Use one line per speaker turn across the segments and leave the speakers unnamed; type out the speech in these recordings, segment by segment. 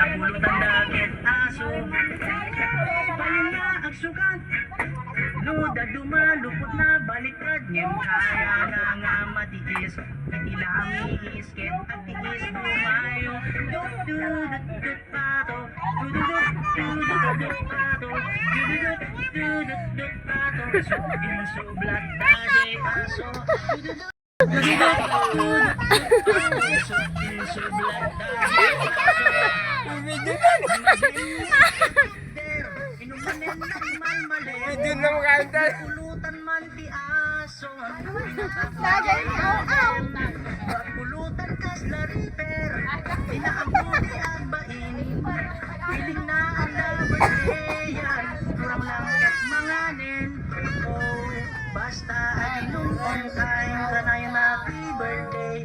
napulutan dagit aso. Balik na ang sugat, luda dumalupot na baliktad. Ngem kaya na nga matiis, itilami isket at tiis bumayo. Dut dudut dut pato, dudut dudut dut pato, dudut dudut dut pato. Subin sublat dagit aso, dudut
Video na maganda.
pulutan man ti aso. Pulutan kas lariper. Inaamputi ang bain. Piling na ang labayan. Kurang lang kat manganin. Oh, basta anong on time. Kanay happy birthday.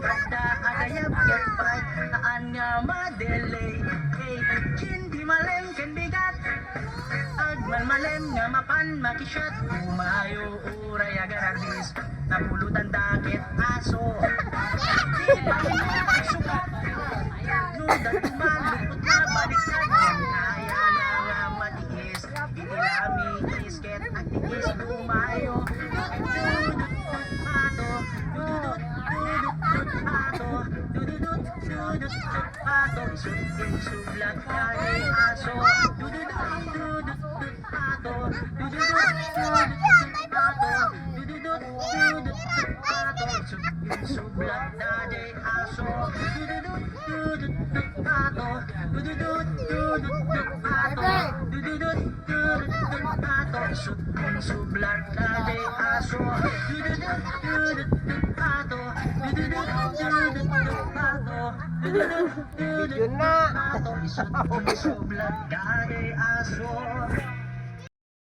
Kada agayab yapat. Kaan nga madelay. Hindi maleng ken bigat. Agmalmalem nga mapan makisyat. Umayo uray agarardis. Napulutan dakit aso. Di ba nga sukat. Nudan tumalupot na baliktad. Kaya na nga matiis. Itilami isket at tiis lumayo. Dudut pato. Dudut pato. Dudut pato. Isudin sublat kay aso. Dudut pato. Dudut pato. Dudut pato. Isudin sublat kay aso. Dudut pato. Dudut pato. Dudut pato. Isudin sublat kay aso. Dudut pato. Dudut pato. Dudut
Video na.
pato. Isudin sublat kay aso.